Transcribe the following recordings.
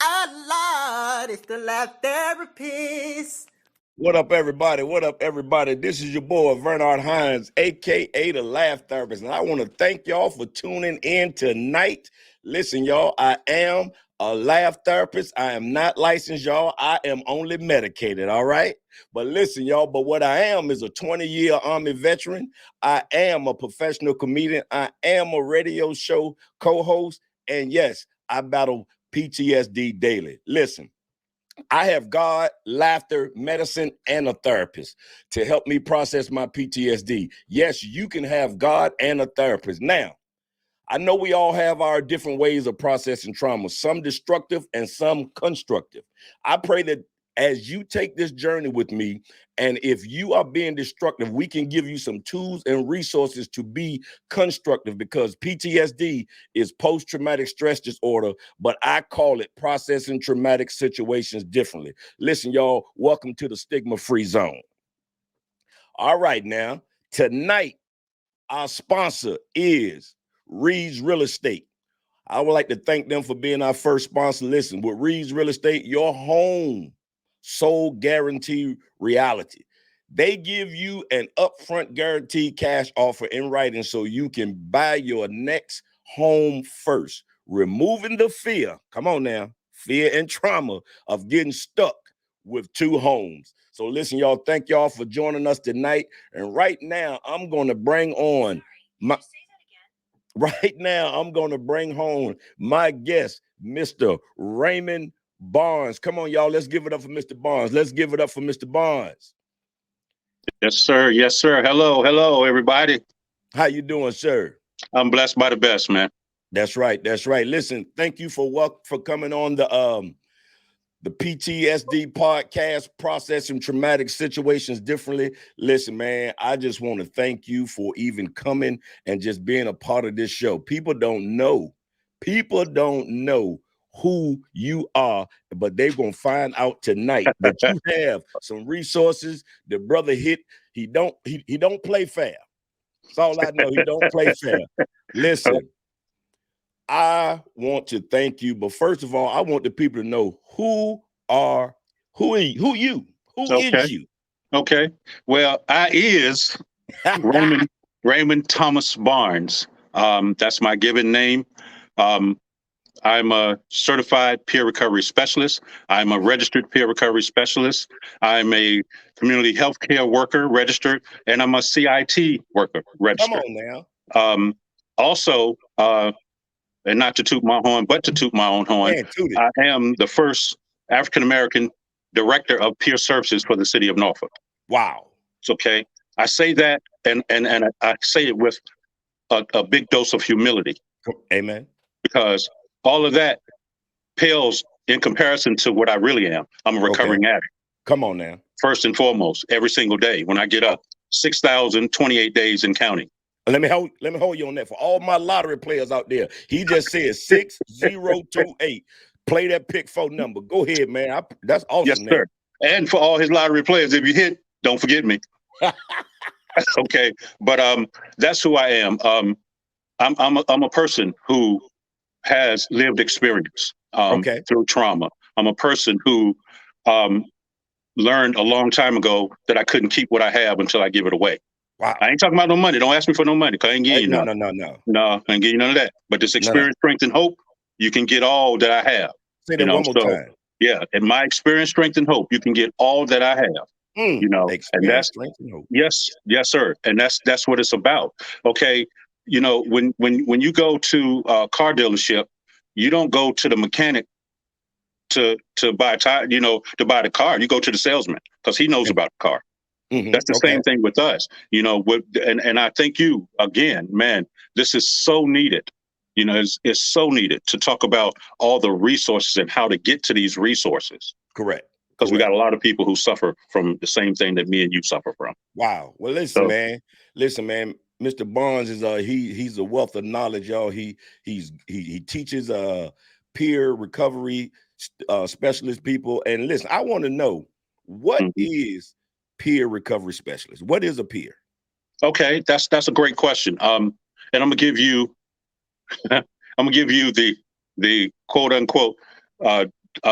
Oh Lord, it's the Laugh Therapist. What up, everybody? What up, everybody? This is your boy, Vernard Hines, aka the Laugh Therapist. And I want to thank y'all for tuning in tonight. Listen, y'all, I am a laugh therapist. I am not licensed, y'all. I am only medicated, all right? But listen, y'all, but what I am is a 20-year Army veteran. I am a professional comedian. I am a radio show co-host. And yes, I battle PTSD daily. Listen. I have God, laughter, medicine, and a therapist to help me process my PTSD. Yes, you can have God and a therapist. Now, I know we all have our different ways of processing trauma, some destructive and some constructive. I pray that as you take this journey with me, and if you are being destructive, we can give you some tools and resources to be constructive, because PTSD is post-traumatic stress disorder, but I call it processing traumatic situations differently. Listen, y'all, welcome to the stigma-free zone. All right, now, tonight, our sponsor is Reed's Real Estate. I would like to thank them for being our first sponsor. Listen, with Reed's Real Estate, your home sold guarantee reality. They give you an upfront guaranteed cash offer in writing so you can buy your next home first, removing the fear, come on now, fear and trauma of getting stuck with two homes. So listen, y'all, thank y'all for joining us tonight. And right now, I'm going to bring on my... Right now, I'm going to bring home my guest, Mr. Raymond Barnes. Come on, y'all. Let's give it up for Mr. Barnes. Let's give it up for Mr. Barnes. Yes, sir. Yes, sir. Hello, everybody. How you doing, sir? I'm blessed by the best, man. That's right. That's right. Listen, thank you for coming on the P.T.S.D podcast, Processing Traumatic Situations Differently. Listen, man, I just want to thank you for even coming and just being a part of this show. People don't know who you are, but they're going to find out tonight that you have some resources. The brother he don't play fair. That's all I know. He don't play fair. Listen, I want to thank you, but first of all, I want the people to know who you? Who is you? Okay. Well, I is Raymond Thomas Barnes. That's my given name. I'm a certified peer recovery specialist. I'm a registered peer recovery specialist. I'm a community healthcare worker registered, and I'm a CIT worker registered. Come on now. Also, and not to toot my horn, but to toot my own horn, I am the first African-American director of peer services for the city of Norfolk. Wow. It's okay. I say that, and I say it with a big dose of humility. Amen. Because all of that pales in comparison to what I really am. I'm a recovering addict. Come on now. First and foremost, every single day when I get up, 6,028 days and counting. Let me hold you on that. For all my lottery players out there, he just said 6028. Play that pick phone number. Go ahead, man. That's awesome. Yes, sir. And for all his lottery players, if you hit, don't forget me. Okay, but that's who I am. I'm a person who has lived experience through trauma. I'm a person who learned a long time ago that I couldn't keep what I have until I give it away. Wow. I ain't talking about no money. Don't ask me for no money, because I ain't give you No. No, I ain't give you none of that. But this experience, strength, and hope, you can get all that I have. Say that one more time. Yeah, in my experience, strength, and hope, you can get all that I have. And that's strength and hope. Yes, sir. And that's what it's about. Okay, when you go to a car dealership, you don't go to the mechanic to buy a tire, to buy the car. You go to the salesman because he knows about the car. Mm-hmm. That's the same thing with us, and I thank you again, man. This is so needed. It's so needed to talk about all the resources and how to get to these resources. Correct. Because we got a lot of people who suffer from the same thing that me and you suffer from. Wow. Well, listen, man. Mr. Barnes is he's a wealth of knowledge, y'all. He teaches peer recovery specialist people. And listen, I want to know, what is peer recovery specialist? What is a peer? Okay, that's a great question. And I'm gonna give you the quote unquote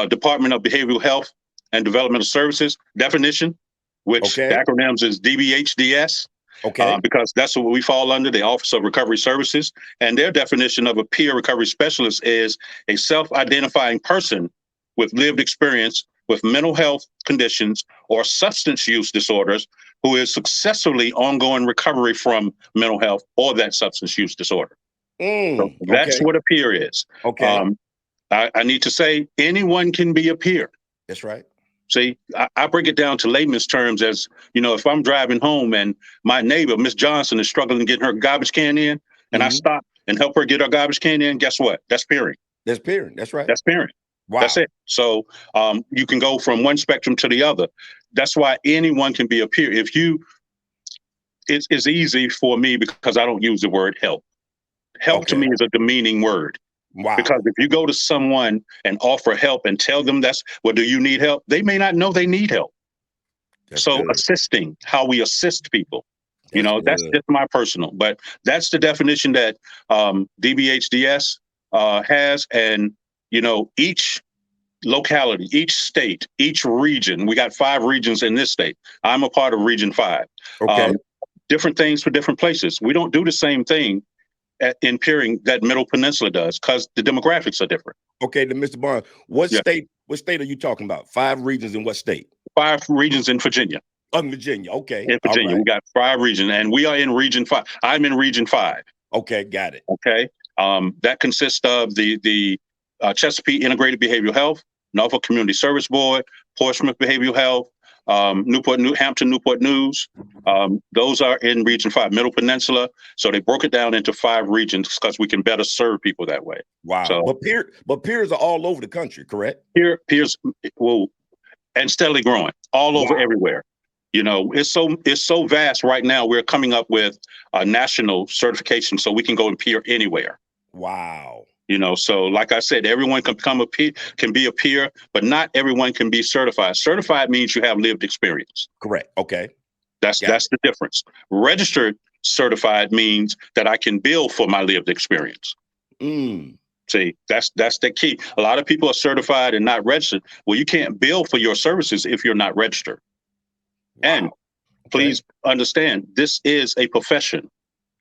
Department of Behavioral Health and Developmental Services definition, which the Okay. acronyms is DBHDS. Okay. Because that's what we fall under, the Office of Recovery Services. And their definition of a peer recovery specialist is a self-identifying person with lived experience with mental health conditions or substance use disorders who is successfully ongoing recovery from mental health or that substance use disorder. So that's Okay. what a peer is. Okay. I need to say anyone can be a peer. That's right. See, I break it down to layman's terms as, if I'm driving home and my neighbor, Miss Johnson, is struggling getting her garbage can in, and I stop and help her get her garbage can in, guess what? That's peering. That's peering. That's right. That's peering. Wow. That's it. So you can go from one spectrum to the other. That's why anyone can be a peer. It's easy for me because I don't use the word help. Help to me is a demeaning word. Wow. Because if you go to someone and offer help and tell them do you need help? They may not know they need help. That's so good. Assisting, how we assist people, that's good. just my personal, but that's the definition that DBHDS has. And, each locality, each state, each region, we got 5 regions in this state. I'm a part of Region 5. Okay. Different things for different places. We don't do the same thing in peering that Middle Peninsula does because the demographics are different. Okay, then Mr. Barnes, what state are you talking about? 5 regions in what state? 5 regions in Virginia. Oh, in Virginia. Okay. In Virginia, we got 5 regions, and we are in Region 5. I'm in Region 5. Okay, got it. Okay. That consists of the Chesapeake Integrated Behavioral Health, Norfolk Community Service Board, Portsmouth Behavioral Health, Hampton Newport News. Those are in Region 5, Middle Peninsula. So they broke it down into 5 regions because we can better serve people that way. Wow. So, but peers are all over the country, correct? Peers, and steadily growing all over everywhere. It's so vast right now. We're coming up with a national certification so we can go and peer anywhere. Wow. So like I said, everyone can be a peer, but not everyone can be certified. Certified means you have lived experience. Correct. Okay. That's the difference. Registered certified means that I can bill for my lived experience. See, that's the key. A lot of people are certified and not registered. Well, you can't bill for your services if you're not registered. Wow. And please understand, this is a profession.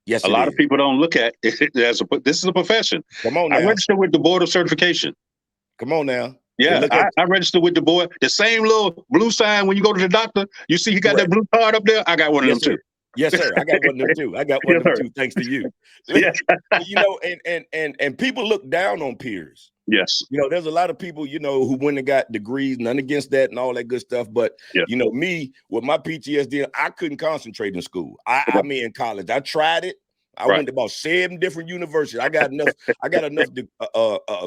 Yes, a lot of people don't look at it as this is a profession. Come on now. I registered with the Board of Certification. Come on now. Yeah, I registered with the board. The same little blue sign when you go to the doctor, you see you got that blue card up there? I got one of them too. Yes, sir. I got one of them too. I got one of them too, thanks to you. Yeah. And people look down on peers. Yes. There's a lot of people, who went and got degrees, none against that and all that good stuff. But, me with my PTSD, I couldn't concentrate in school. I mean, in college, I tried it. I went to about 7 different universities. I got enough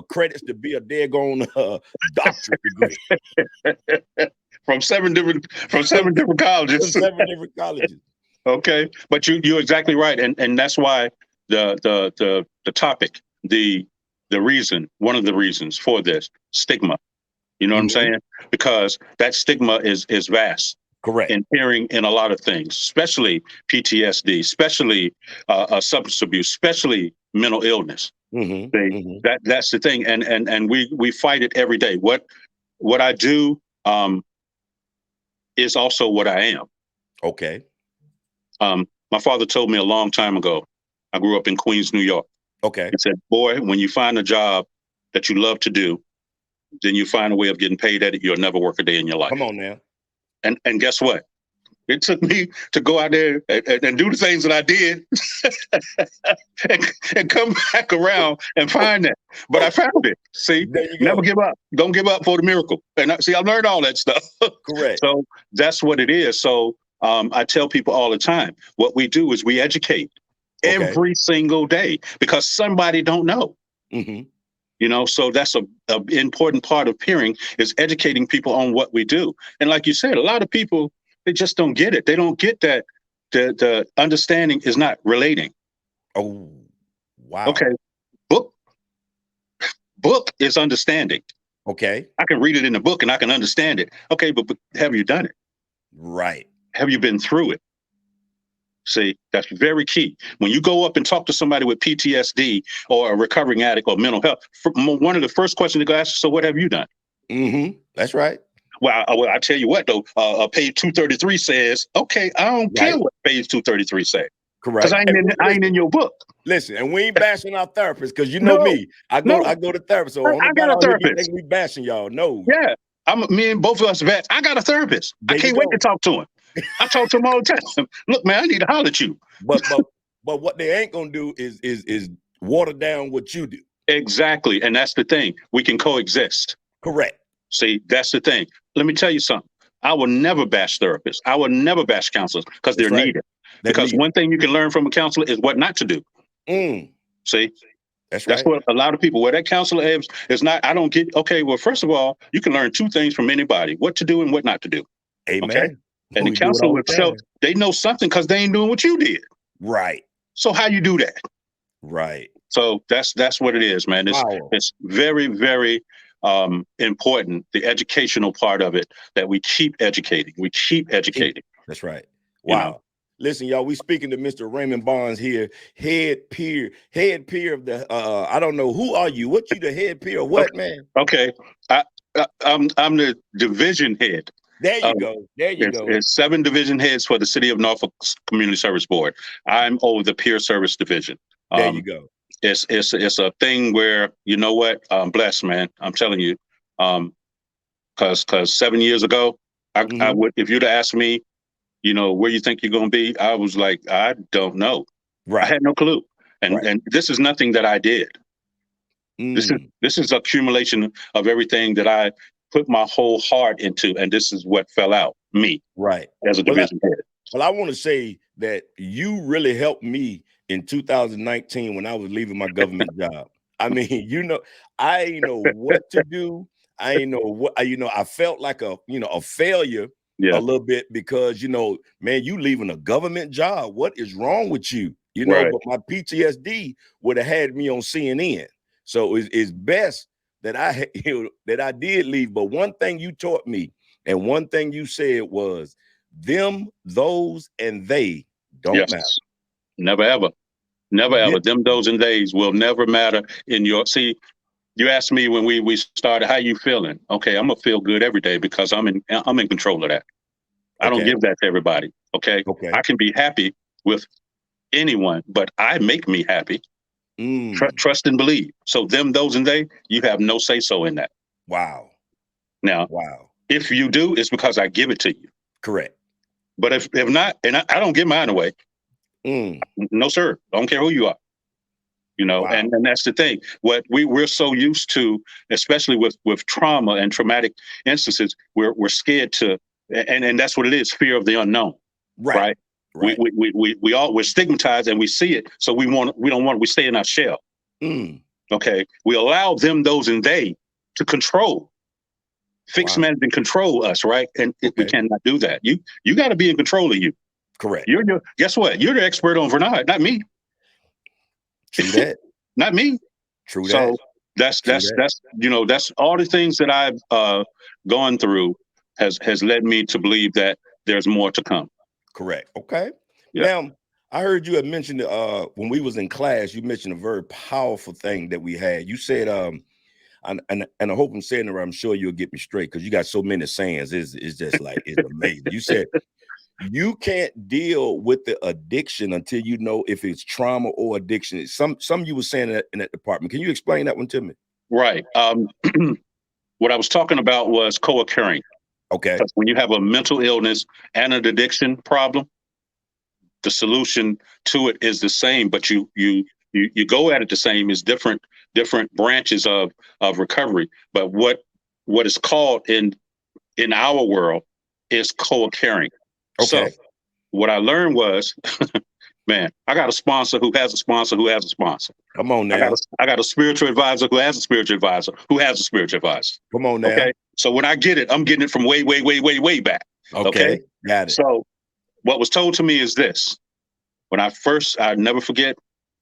credits to be a daggone doctorate degree. From 7 different colleges. 7 different colleges. Okay. But you're exactly right. And that's why the topic, the reason, one of the reasons for this stigma, you know what I'm saying? Because that stigma is vast. Correct. In peering in a lot of things, especially PTSD, especially substance abuse, especially mental illness. That's the thing. And we fight it every day. What I do is also what I am. Okay. My father told me a long time ago, I grew up in Queens, New York. Okay. He said, boy, when you find a job that you love to do, then you find a way of getting paid at it. You'll never work a day in your life. Come on now. And guess what? It took me to go out there and do the things that I did and come back around and find that. But I found it. See, never give up. Don't give up for the miracle. And I learned all that stuff. Correct. So that's what it is. So I tell people all the time, what we do is we educate every single day because somebody don't know. So that's an important part of peering is educating people on what we do. And like you said, a lot of people, they just don't get it. They don't get that the understanding is not relating. Oh, wow. Okay. Book is understanding. Okay. I can read it in the book and I can understand it. Okay, but have you done it? Right. Have you been through it? See, that's very key. When you go up and talk to somebody with PTSD or a recovering addict or mental health, one of the first questions they go ask, so what have you done? That's right. Well, I tell you what though, page 233 says, okay, I don't care Right. what page 233 say, because Correct. And I ain't in your book. listen, and we ain't bashing our therapists because you know No, me. I no, go to therapist. So I got anybody a out here be therapist. thinking we bashing y'all. No. Yeah, me and both of us vets. I got a therapist. I There you can't wait to go. talk to him. I talk to him all the time. Look, man, I need to holler at you. But what they ain't gonna do is water down what you do. Exactly, and that's the thing. We can coexist. Correct. See, that's the thing. Let me tell you something. I will never bash therapists. I will never bash counselors because That's they're right. needed. They're Because needed. one thing you can learn from a counselor is what not to do. Mm, See, that's that's right. what a lot of people, where that counselor is not, I don't get, okay, well, first of all, you can learn two things from anybody, what to do and what not to do. Okay. Amen. And the We do it counselor all the itself, time. they know something because they ain't doing what you did. Right. So how you do that? Right. So that's what it is, man. Power. It's very, very important, the educational part of it, that we keep educating. We keep educating. That's right. You know. Wow. Listen, y'all, we speaking to Mr. Raymond Bonds here, head peer of the I don't know, who are you? What you the head peer or what, man? Okay. I'm the division head. There you Um, go. There you go. it's 7 division heads for the City of Norfolk Community Service Board. I'm over the peer service division. There you Um, go. it's a thing where, you know what, I'm blessed, man. I'm telling you, because 7 years ago, I Mhm. would, if you'd have asked me, you know, where you think you're going to be, I was like, I don't know. I Right. had no clue. Right. And this is nothing that I did. Mm. This is accumulation of everything that I put my whole heart into, and this is what fell out. Me Right. as a Well, division head. Well, I want to say that you really helped me in 2019 when I was leaving my government job. I mean, I ain't know what to do. I ain't know what I felt like a failure a Yeah, little bit because man, you leaving a government job. What is wrong with you? right. But my PTSD would have had me on CNN. So it's best that that I did leave. But one thing you taught me, and one thing you said was them, those, and they don't Yes. matter. Never ever. Never This, ever. Them, those, and days will never matter in your. See, you asked me when we started, how you feeling? Okay, I'm gonna feel good every day because I'm in control of that. I don't okay, give that to everybody. Okay, I okay. can be happy with anyone, but I make me happy. Mm, Trust and believe. So them, those, and they, you have no say so in that. wow, Now, wow. if you do, it's because I give it to you. Correct. But if not, and I don't give mine away. Mm, No, sir. I don't care who you are. You know, wow. and that's the thing. What we're so used to, especially with trauma and traumatic instances, we're scared to, and that's what it is, fear of the unknown, Right, right? right. We're stigmatized and we see it, so we stay in our shell. Mm, Okay, we allow them, those, and they to control, fix, wow. manage, and control us, right? And we Okay. cannot do that. You got to be in control of you. Correct. Guess what? You're the expert on Vernard, not me, True that. not me. True that. So that's True that's that. that's that's all the things that I've gone through has led me to believe that there's more to come. Correct. Okay. Yeah. Now, I heard you had mentioned when we was in class, you mentioned a very powerful thing that we had. You said and I hope I'm saying it right. I'm sure you'll get me straight because you got so many sayings. It's just like it's amazing. You said you can't deal with the addiction until you know if it's trauma or addiction. Some you were saying in that department. Can you explain that one to me? Right. What I was talking about was co-occurring. Okay. Because when you have a mental illness and an addiction problem, the solution to it is the same, but you go at it the same, is different branches of recovery. But what is called in our world is co-occurring. So Okay. what I learned was, man, I got a sponsor who has a sponsor who has a sponsor. Come on I got now. a spiritual advisor who has a spiritual advisor who has a spiritual advisor. Come on now. Okay. So when I get it, I'm getting it from way, way, way, way, way back. Okay. Okay. Got it. So what was told to me is this. When I never forget,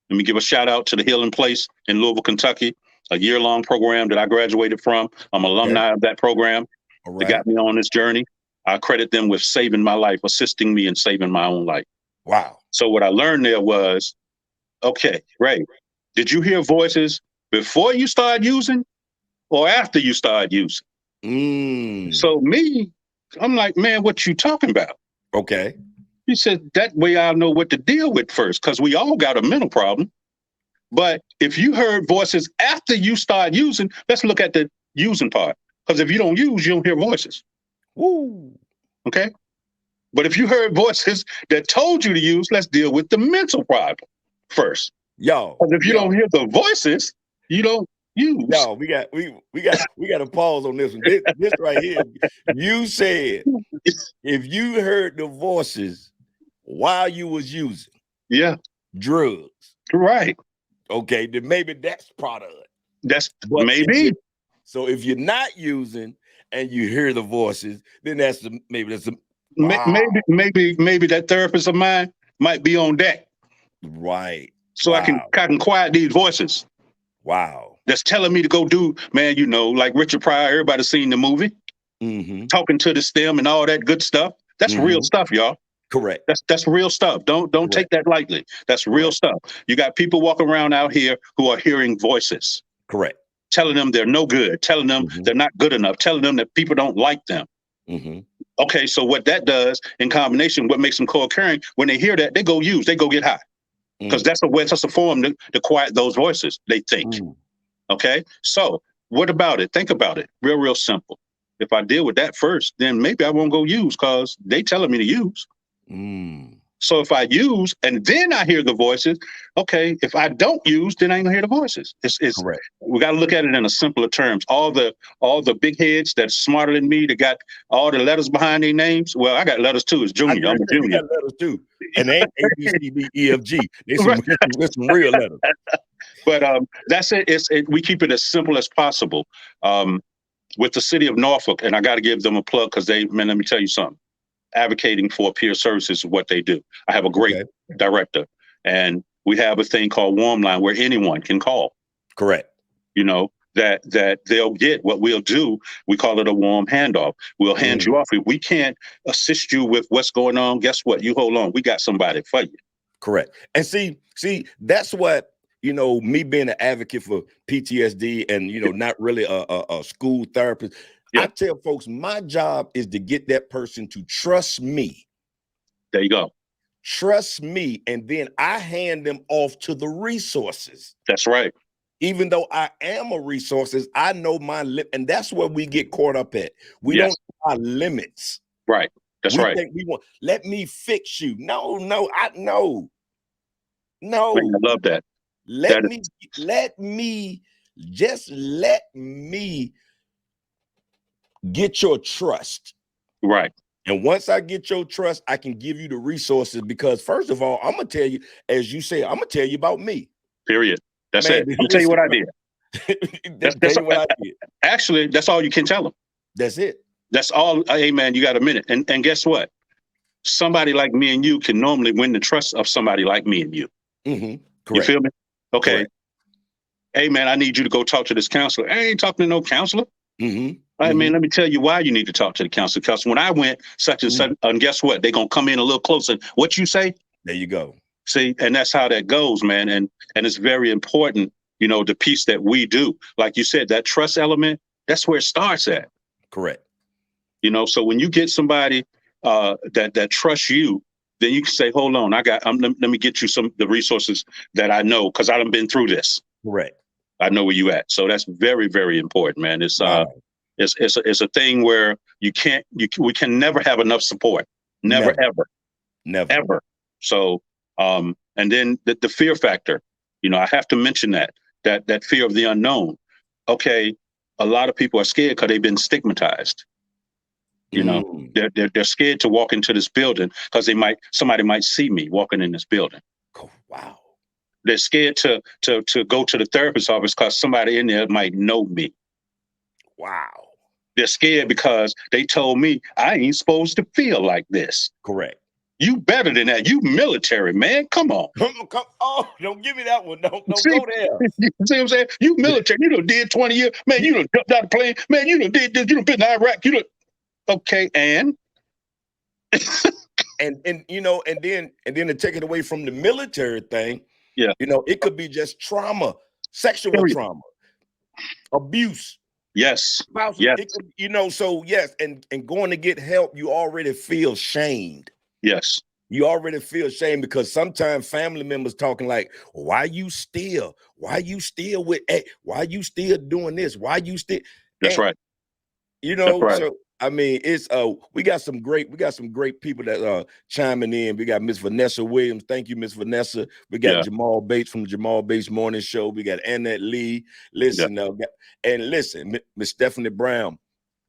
let me give a shout out to the Healing Place in Louisville, Kentucky, a year-long program that I graduated from. I'm Okay. alumni of that program All that right. got me on this journey. I credit them with saving my life, assisting me in saving my own life. Wow. So what I learned there was, okay, Ray, did you hear voices before you started using or after you started using? Mm. So me, I'm like, man, what you talking about? Okay. He said, that way I'll know what to deal with first, because we all got a mental problem. But if you heard voices after you start using, let's look at the using part. Because if you don't use, you don't hear voices. Woo. Okay. But if you heard voices that told you to use, let's deal with the mental problem first. Yo, Because if you don't yo, hear the voices, you don't use. yo, we got to pause on this one. This right here, you said if you heard the voices while you was using Yeah, drugs, right. okay, then maybe that's part of it. That's But maybe. if you're not using and you hear the voices, then maybe that's wow. Maybe that therapist of mine might be on deck, Right. so Wow. I can quiet these voices Wow. that's telling me to go do, man. Like Richard Pryor. Everybody seen the movie, Mm-hmm. talking to the stem and all that good stuff. That's real Mm-hmm. stuff, y'all. Correct. That's real stuff. Don't take Correct. that lightly. That's real Correct. stuff. You got people walking around out here who are hearing voices, Correct. telling them they're no good, telling them Mm-hmm. they're not good enough, telling them that people don't like them. Mm-hmm. Okay, so what that does in combination, what makes them co-occurring, when they hear that, they go get high. Because that's a form to quiet those voices, they think. Okay, so what about it? Think about it. Real simple. If I deal with that first, then maybe I won't go use because they telling me to use. So if I use and then I hear the voices, okay. If I don't use, then I ain't gonna hear the voices. It's Correct. We got to look at it in a simpler terms. All the big heads that's smarter than me, that got all the letters behind their names. Well, I got letters too. It's junior. I'm a You junior. got letters too, and they ain't ABCDEFG. There's Right. some real letters. But that's it. We keep it as simple as possible. With the city of Norfolk, and I got to give them a plug because let me tell you something. Advocating for peer services is what they do. I have a great director, and we have a thing called Warm Line where anyone can call. Correct. That they'll get. What we'll do, we call it a warm handoff. We'll hand you off. If we can't assist you with what's going on, guess what? You hold on. We got somebody for you. Correct. And see, that's what, me being an advocate for PTSD and, not really a school therapist. I tell folks my job is to get that person to trust me. There you go. Trust me. And then I hand them off to the resources. That's right. Even though I am a resources, I know my limit. And that's where we get caught up at. We don't know our limits. Right. That's right. Think we want, let me fix you. No. No. Man, I love that. Let me get your trust. Right. And once I get your trust, I can give you the resources, because first of all, I'm going to tell you, as you say, I'm going to tell you about me. Period. That's it. I'll tell you what I did. That's what I did. Actually, that's all you can tell them. That's it. That's all. Hey, man, you got a minute. And guess what? Somebody like me and you can normally win the trust of somebody like me and you. Mm-hmm. Correct. You feel me? Okay. Correct. Hey, man, I need you to go talk to this counselor. I ain't talking to no counselor. Mm-hmm. Hey, man, let me tell you why you need to talk to the counselor. Because when I went such and such, and guess what? They're going to come in a little closer. What you say? There you go. See, and that's how that goes, man. And it's very important, the piece that we do. Like you said, that trust element, that's where it starts at. Correct. So when you get somebody that trusts you, then you can say, hold on, let me get you the resources that I know, because I've been through this. Correct. I know where you at. So that's very, very important, man. It's a thing where we can never have enough support. Never. Ever. So and then the fear factor, I have to mention that fear of the unknown. Okay, a lot of people are scared because they've been stigmatized. They're scared to walk into this building because somebody might see me walking in this building. Oh, wow. They're scared to go to the therapist's office because somebody in there might know me. Wow. They're scared because they told me I ain't supposed to feel like this. Correct. You better than that. You military, man. Come on. Come. Oh, don't give me that one. Don't See, go there. You see what I'm saying? You military. You done did 20 years. Man, you done jumped out of the plane. Man, you done did this. You done been in Iraq. You done. Okay, and? and then to take it away from the military thing, it could be just trauma, sexual trauma, abuse. Yes. Spouses, Yes. it could, so yes, and going to get help, you already feel shamed. Yes. You already feel shame because sometimes family members talking like, why you still with, why you still doing this? Why you still, That's and right. That's right. so I mean, it's we got some great people that chiming in. We got Miss Vanessa Williams. Thank you, Miss Vanessa. We got Yeah. Jamal Bates from the Jamal Bates Morning Show. We got Annette Lee. Yeah. Listen, and listen, Miss Stephanie Brown.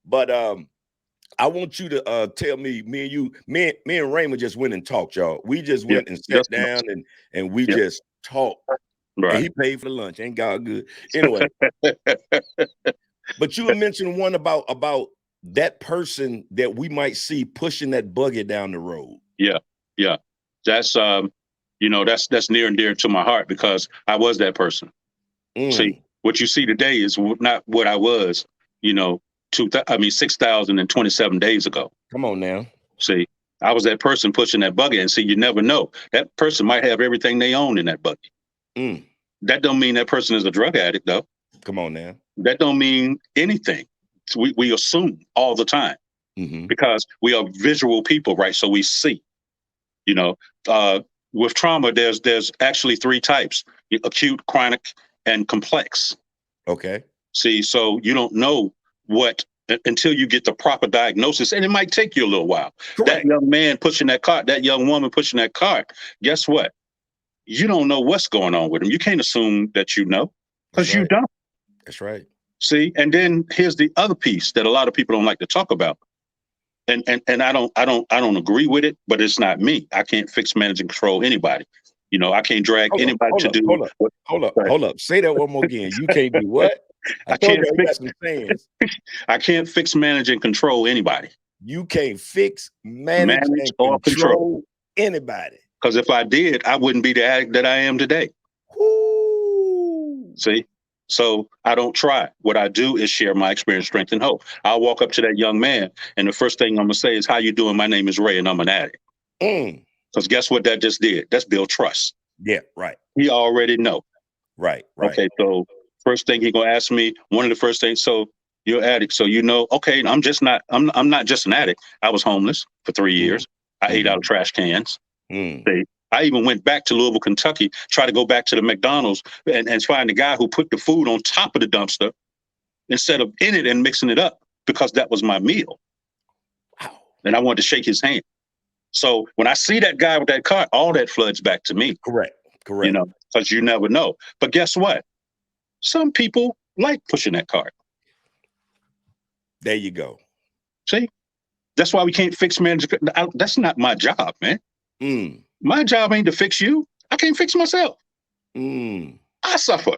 But I want you to tell me, me and Raymond just went and talked, y'all. We just Yeah. went and Just sat down and we yeah. just talked. And Right. he paid for the lunch. Ain't God good? Anyway, but you had mentioned one about that person that we might see pushing that buggy down the road. Yeah. Yeah. That's that's near and dear to my heart because I was that person. See, Mm, what you see today is not what I was, 6,027 days ago. come on now. See, I was that person pushing that buggy, and see, you never know. That person might have everything they own in that buggy. Mm, That don't mean that person is a drug addict, though. come on now. That don't mean anything. We assume all the time Mm-hmm. because we are visual people, right? So we see. You know, uh, with trauma, there's actually three types: acute, chronic, and complex. Okay. See, so you don't know what until you get the proper diagnosis, and it might take you a little while. That Correct. young man pushing that cart, that young woman pushing that cart, guess what? You don't know what's going on with them. You can't assume that you know That's because you right. don't. That's right. See, and then here's the other piece that a lot of people don't like to talk about. And I don't agree with it, but it's not me. I can't fix, manage, and control anybody. I can't drag Hold up, anybody hold to up, do hold up, what hold up, but hold up. Say that one more again. You can't do what? I I told can't you we got fix some sayings. I can't fix, manage, and control anybody. You can't fix, manage, Manage and or control. control anybody. Because if I did, I wouldn't be the addict that I am today. Ooh. See? So I don't try. What I do is share my experience, strength, and hope. I'll walk up to that young man, and the first thing I'm gonna say is, "How you doing? My name is Ray, and I'm an addict." Mm. Because guess what that just did? That's build trust. Yeah, right, He already know. right. Okay, so first thing he gonna ask me, one of the first things, so you're an addict. So okay, I'm not just an addict. I was homeless for 3 years. I ate out of Mm-hmm. trash cans. Mm. See, I even went back to Louisville, Kentucky, try to go back to the McDonald's and find the guy who put the food on top of the dumpster instead of in it and mixing it up because that was my meal. Wow. And I wanted to shake his hand. So when I see that guy with that cart, all that floods back to me, Correct, correct. because you never know. But guess what? Some people like pushing that cart. There you go. See, that's why we can't fix manage. That's not my job, man. Mm. My job ain't to fix you. I can't fix myself. Mm. I suffer.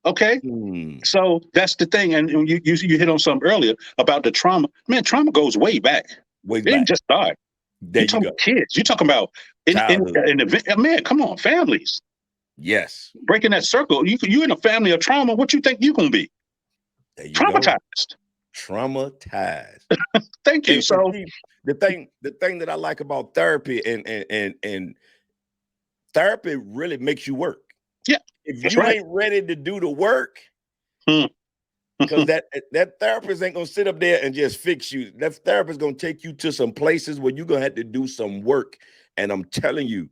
Okay. Mm. So that's the thing. And you hit on something earlier about the trauma. Man, trauma goes way back. Way It didn't back. just start. There You you talking go. about kids. You talking about Childhood. man, come on, families. Yes. Breaking that circle. You in a family of trauma, what you think you gonna be? There you go. Traumatized. Traumatized. Thank you. And So see, the thing that I like about therapy and therapy really makes you work. yeah, If that's you right. ain't ready to do the work, Hmm. because that therapist ain't gonna sit up there and just fix you. That therapist gonna take you to some places where you're gonna have to do some work. And I'm telling you,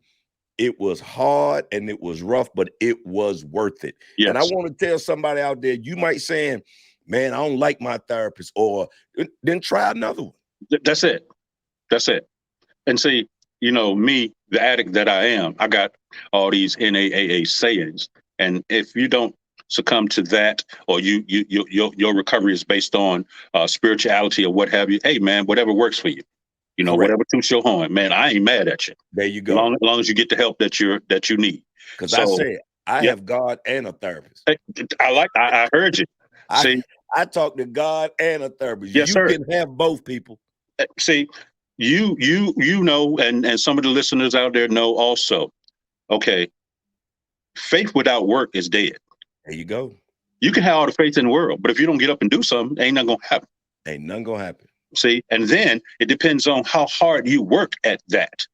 it was hard and it was rough, but it was worth it. And I Yes. want to tell somebody out there, you might saying, man, I don't like my therapist, or then try another one. That's it. That's it. And see, me, the addict that I am, I got all these NAAA sayings. And if you don't succumb to that, or your recovery is based on spirituality or what have you, hey man, whatever works for you, Correct. whatever suits your horn, man, I ain't mad at you. There you go. Long as you get the help that you need. Because I So said I yeah, have God and a therapist. I I heard you. I See, I talk to God and a therapist. yes, You sir. can have both people. See, you know, and some of the listeners out there know also. Okay, faith without work is dead. There you go. You can have all the faith in the world, but if you don't get up and do something, ain't nothing gonna happen. Ain't nothing gonna happen. See, and then it depends on how hard you work at that.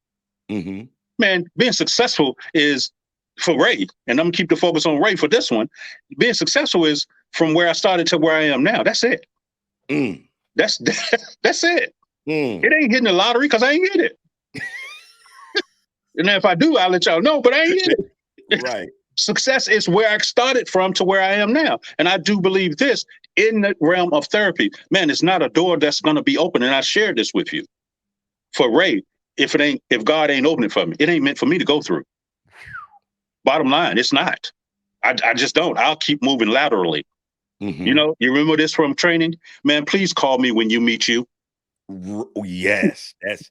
Mm-hmm. Man, being successful is for Ray, and I'm gonna keep the focus on Ray for this one. Being successful is from where I started to where I am now. That's it. Mm. That's that's it. Mm. It ain't hitting the lottery because I ain't hit it. And if I do, I'll let y'all know, but I ain't hit it. Right. Success is where I started from to where I am now. And I do believe this in the realm of therapy. Man, it's not a door that's going to be open. And I shared this with you. For Ray, if God ain't opening for me, it ain't meant for me to go through. Bottom line, it's not. I just don't. I'll keep moving laterally. Mm-hmm. You know, you remember this from training? Man, please call me when you meet you. Yes. That's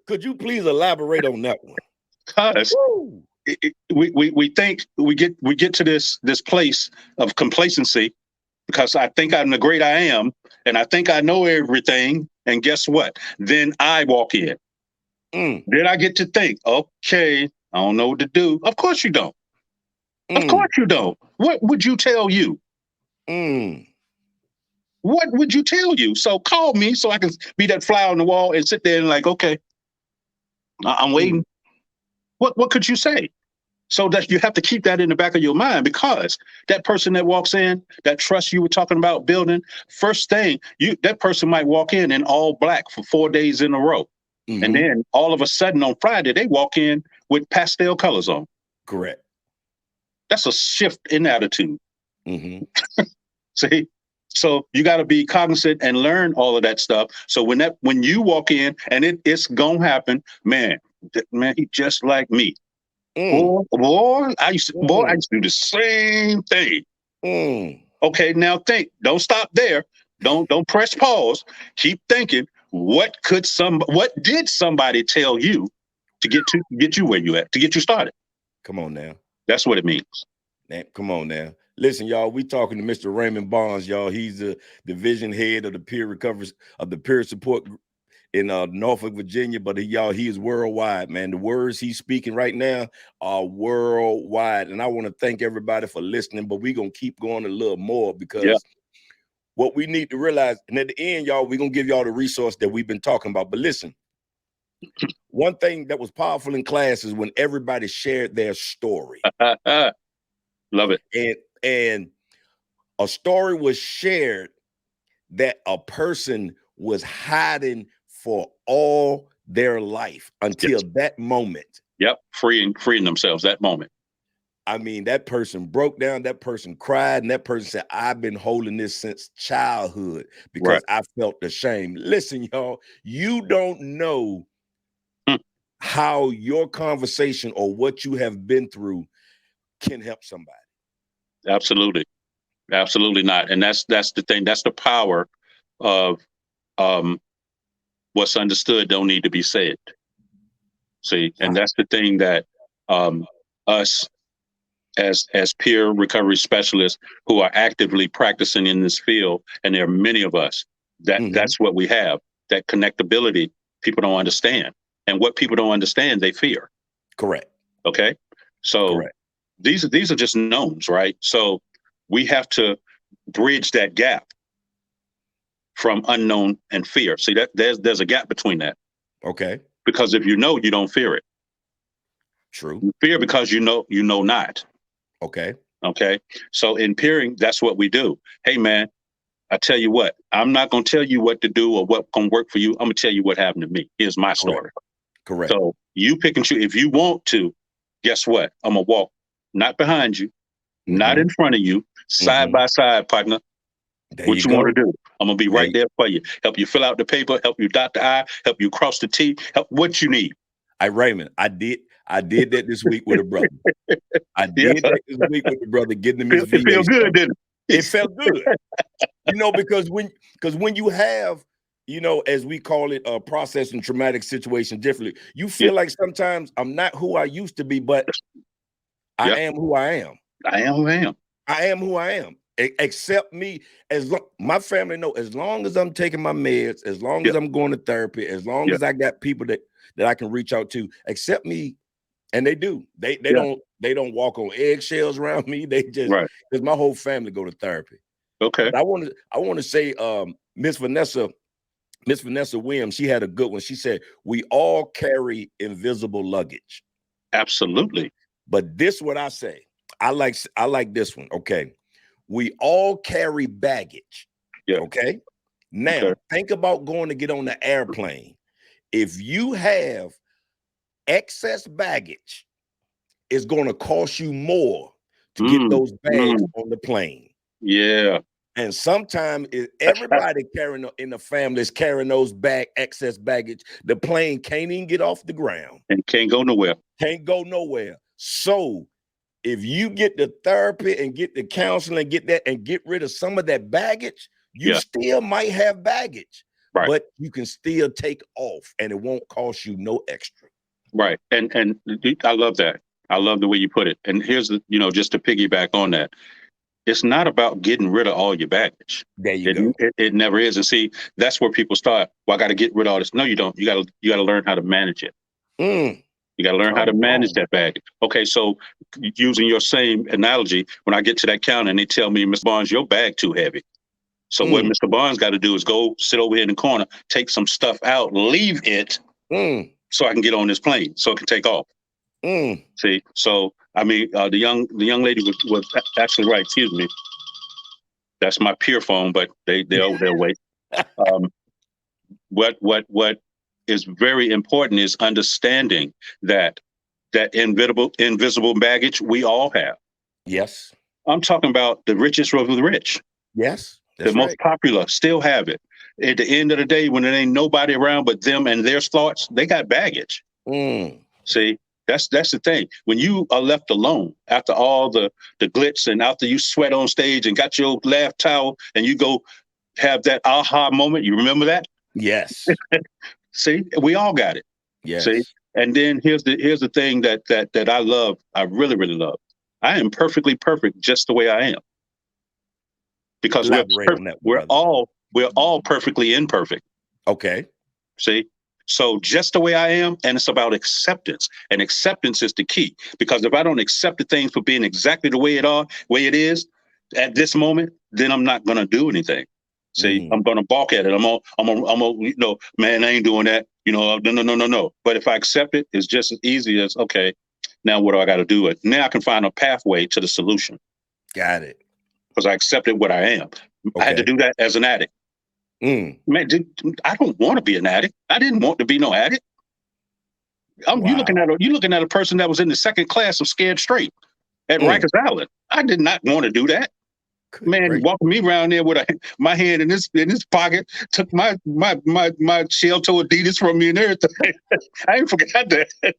could you please elaborate on that one? Because we think we get to this place of complacency because I think I'm the great I am and I think I know everything. And guess what? Then I walk in. Then I get to think, okay, I don't know what to do. Of course you don't. Of course you don't. What would you tell you? What would you tell you? So call me so I can be that fly on the wall and sit there and like, okay, I'm waiting. What could you say? So that you have to keep that in the back of your mind because that person that walks in, that trust you were talking about building, first thing, that person might walk in all black for 4 days in a row. Mm-hmm. And then all of a sudden on Friday, they walk in with pastel colors on. Correct. That's a shift in attitude. Mm-hmm. See? So you got to be cognizant and learn all of that stuff. So when you walk in and it's gonna happen, man, he just like me. Boy, I used to do the same thing. Okay, now think. Don't stop there. Don't press pause. Keep thinking. What did somebody tell you to get you where you at, to get you started? Come on now. That's what it means. Come on now. Listen, y'all, we talking to Mr. Raymond Bonds, y'all. He's the division head of the peer recovery of the peer support group in Norfolk, Virginia, but he is worldwide, man. The words he's speaking right now are worldwide. And I want to thank everybody for listening, but we're going to keep going a little more because what we need to realize, and at the end, y'all, we're going to give y'all the resource that we've been talking about. But listen, one thing that was powerful in class is when everybody shared their story. Love it. And a story was shared that a person was hiding for all their life until that moment. Yep. Freeing themselves that moment. I mean, that person broke down, that person cried, and that person said, I've been holding this since childhood because I felt the shame. Listen, y'all, you don't know how your conversation or what you have been through can help somebody. Absolutely. Absolutely not. And that's the thing. That's the power of what's understood don't need to be said. See, and that's the thing that us as peer recovery specialists who are actively practicing in this field, and there are many of us, that's what we have. That connectability people don't understand. And what people don't understand, they fear. Correct. Okay. So these are just knowns, right? So we have to bridge that gap from unknown and fear. See, that there's a gap between that. Okay. Because if you know, you don't fear it. True. You fear because you know not. Okay. Okay. So in peering, that's what we do. Hey man, I tell you what, I'm not gonna tell you what to do or what can work for you. I'm gonna tell you what happened to me. Here's my story. Correct. So you pick and choose. If you want to, guess what? I'm gonna walk not behind you, not in front of you, side by side, partner. What you want to do? I'm gonna be right there for you. Help you fill out the paper, help you dot the I, help you cross the T, help what you need. Hey Raymond, I did that this week with a brother. I did that this week with the brother, getting him his VA. It felt good, didn't it? It felt good. You know, because when you have, you know, as we call it, processing traumatic situation differently, you feel like sometimes I'm not who I used to be, but I am who I am. I am who I am. I am who I am. Accept me my family know, as long as I'm taking my meds, as long as I'm going to therapy, as long as I got people that I can reach out to, accept me. And they do. They don't walk on eggshells around me. They just, because my whole family go to therapy. Okay. But I want to say, Miss Vanessa Williams, she had a good one. She said, we all carry invisible luggage. Absolutely. But this what I say. I like this one. Okay. We all carry baggage. Yeah. Okay. Now, Okay. think about going to get on the airplane. If you have excess baggage, it's going to cost you more to get those bags on the plane. Yeah. And sometimes everybody carrying in the family is carrying those excess baggage. The plane can't even get off the ground. And can't go nowhere. Can't go nowhere. So if you get the therapy and get the counseling, get that and get rid of some of that baggage, you still might have baggage, but you can still take off and it won't cost you no extra. Right. And I love that. I love the way you put it. And here's the, just to piggyback on that, it's not about getting rid of all your baggage. There you go. It never is. And see, that's where people start. Well, I got to get rid of all this. No, you don't. You got to learn how to manage it. You got to learn how to manage that baggage. Okay, so using your same analogy, when I get to that counter and they tell me, Mr. Barnes, your bag too heavy. So what Mr. Barnes got to do is go sit over here in the corner, take some stuff out, leave it, so I can get on this plane, so it can take off. See, so I mean, the young lady was actually right. Excuse me. That's my peer phone, but they'll wait. What is very important is understanding that invisible baggage we all have. Yes. I'm talking about the richest of the rich. Yes. The most popular still have it. At the end of the day, when there ain't nobody around but them and their thoughts, they got baggage. See, that's the thing. When you are left alone after all the glitz and after you sweat on stage and got your laugh towel and you go have that aha moment, you remember that? Yes. See, we all got it. Yes. See, and then here's the thing that I love. I really, really love. I am perfectly perfect just the way I am. Because we're all perfectly imperfect. Okay. See, so just the way I am, and it's about acceptance, and acceptance is the key. Because if I don't accept the things for being exactly the way it is at this moment, then I'm not gonna do anything. See, I'm gonna balk at it. I'm gonna, man, I ain't doing that. No. But if I accept it, it's just as easy as, okay, now what do I got to do? Now I can find a pathway to the solution. Got it. Because I accepted what I am. Okay. I had to do that as an addict. Man, I don't want to be an addict. I didn't want to be no addict. You looking at a person that was in the second class of Scared Straight at Rikers Island. I did not want to do that. Man, walking me around there with my hand in his pocket, took my shell toe Adidas from me and everything. I ain't forgot that.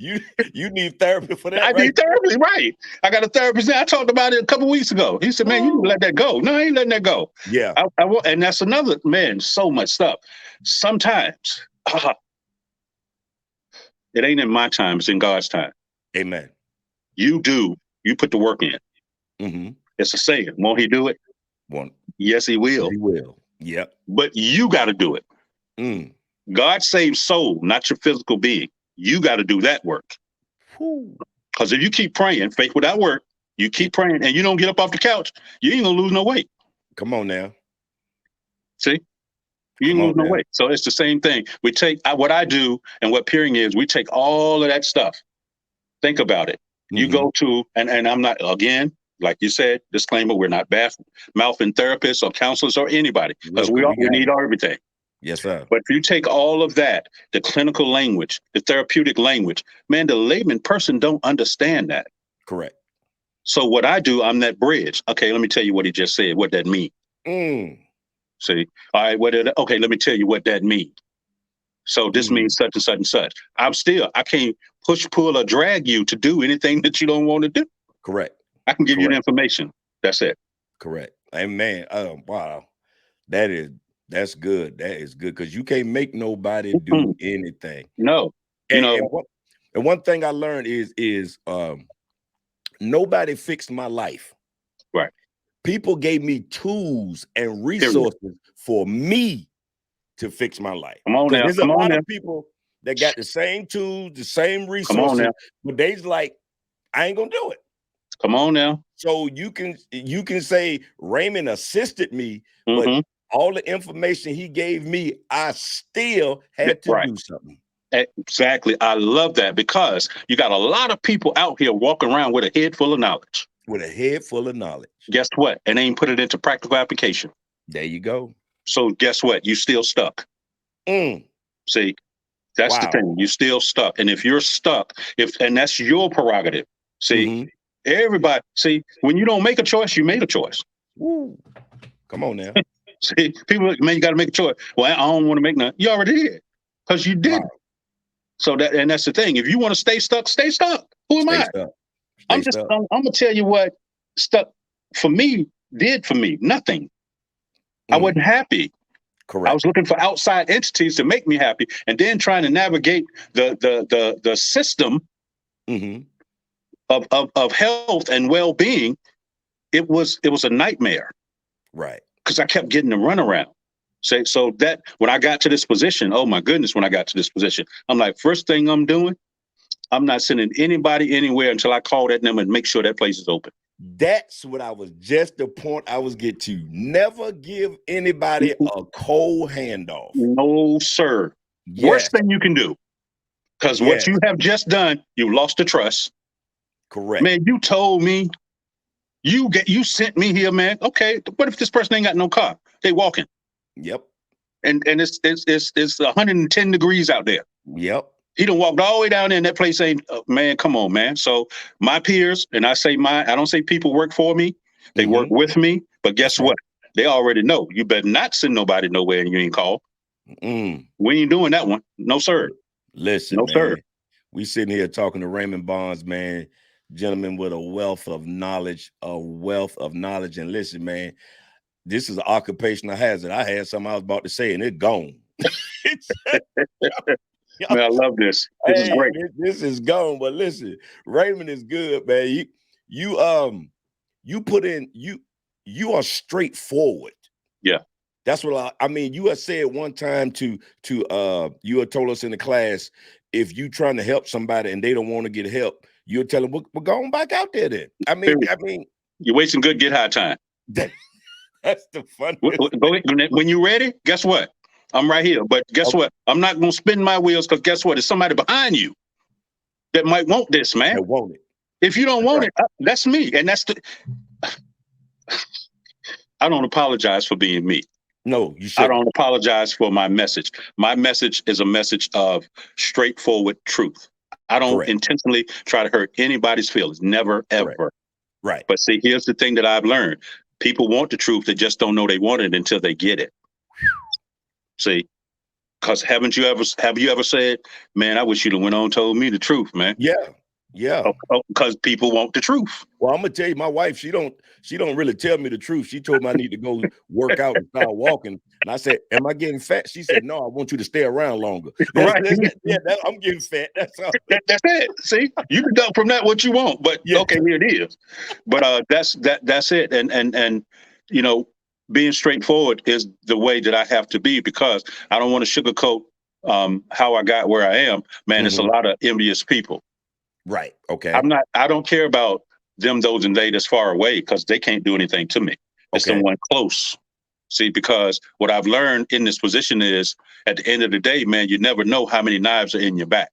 You need therapy for that. I need therapy, right? I got a therapist now. I talked about it a couple weeks ago. He said, "Man, you need to let that go." No, I ain't letting that go. Yeah, and that's another, man. So much stuff. Sometimes it ain't in my time; it's in God's time. Amen. You put the work in. It's a saying. Won't He do it? Won't. Yes, He will. He will. Yep. But you got to do it. God saves soul, not your physical being. You got to do that work. Because if you keep praying, faith without work, you keep praying and you don't get up off the couch, you ain't gonna lose no weight. Come on now. See? You ain't gonna lose no weight. So it's the same thing. We take what I do and what peering is, we take all of that stuff. Think about it. You go to, and I'm not, again, like you said, disclaimer, we're not mouthing therapists or counselors or anybody, because we need everything. Yes, sir. But if you take all of that, the clinical language, the therapeutic language, man, the layman person don't understand that. Correct. So what I do, I'm that bridge. Okay, let me tell you what he just said, what that means. See, all right, okay, let me tell you what that means. So this means such and such and such. I can't push, pull, or drag you to do anything that you don't want to do. Correct. I can give you the information. That's it. Correct. Amen. Wow. That's good. That is good, because you can't make nobody do anything. No. And one thing I learned is nobody fixed my life. Right. People gave me tools and resources for me to fix my life. Come on now. There's a lot of people that got the same tools, the same resources, but they's like, I ain't gonna do it. Come on now. So you can say Raymond assisted me, but all the information he gave me, I still had to do something. Exactly. I love that, because you got a lot of people out here walking around with a head full of knowledge. With a head full of knowledge. Guess what? And they ain't put it into practical application. There you go. So guess what? You still stuck. Mm. See, that's the Wow. thing. You still stuck. And if you're stuck, and that's your prerogative. See, Mm-hmm. everybody, see, when you don't make a choice, you made a choice. Woo. Come on now. See, people, man, you got to make a choice. Well, I don't want to make none. You already did, because you did. Wow. So that's the thing. If you want to stay stuck, stay stuck. Who am Stay I? stuck. I'm Stay stuck. gonna tell you what stuck for me did for me. Nothing. I wasn't happy. Correct. I was looking for outside entities to make me happy, and then trying to navigate the system Mm-hmm. of health and well being. It was a nightmare. Right. Because I kept getting the runaround. So that when I got to this position, oh my goodness, when I got to this position, I'm like, first thing I'm doing, I'm not sending anybody anywhere until I call that number and make sure that place is open. That's what I was just the point I was getting to. Never give anybody a cold handoff. No, sir. Yes. Worst thing you can do. Because what you have just done, you lost the trust. Correct. Man, you told me, you sent me here, man. Okay, what if this person ain't got no car? They walking. Yep. And it's 110 degrees out there. Yep. He done walked all the way down there, and that place ain't, man, come on, man. So my peers, and I don't say people work for me, they work with me, but guess what? They already know. You better not send nobody nowhere and you ain't call. We ain't doing that one. No, sir. Listen, no, man. Sir. We sitting here talking to Raymond Bonds, man, gentleman with a wealth of knowledge. And listen, man, this is an occupational hazard. I had something I was about to say, and it's gone. Man, I love this. This is great. This is gone. But listen, Raymond is good, man. You put in, you are straightforward. Yeah. That's what I mean. You had said one time to you had told us in the class, if you trying to help somebody and they don't want to get help, you'll tell them, we're going back out there then. I mean, you're wasting good get high time. That's the fun. When you're ready, guess what? I'm right here. But guess what? I'm not going to spin my wheels, because guess what? There's somebody behind you that might want this, man. They want it. If you don't want it, that's me. And that's I don't apologize for being me. No, you shouldn't. I don't apologize for my message. My message is a message of straightforward truth. I don't intentionally try to hurt anybody's feelings. Never, ever. Right. But see, here's the thing that I've learned. People want the truth. They just don't know they want it until they get it. See, because have you ever said, man, I wish you'd have went on and told me the truth, man? Yeah. Because people want the truth. Well, I'm gonna tell you, my wife, she don't really tell me the truth. She told me I need to go work out and start walking. And I said, am I getting fat? She said, no, I want you to stay around longer. I'm getting fat. That's all. That's it. See, you can deduct from that what you want, but okay, here it is. But that's it. And you know, being straightforward is the way that I have to be, because I don't want to sugarcoat how I got where I am. Man, it's a lot of envious people. Right. Okay. I don't care about them, those, and they that's far away, because they can't do anything to me. It's the one close. See, because what I've learned in this position is, at the end of the day, man, you never know how many knives are in your back.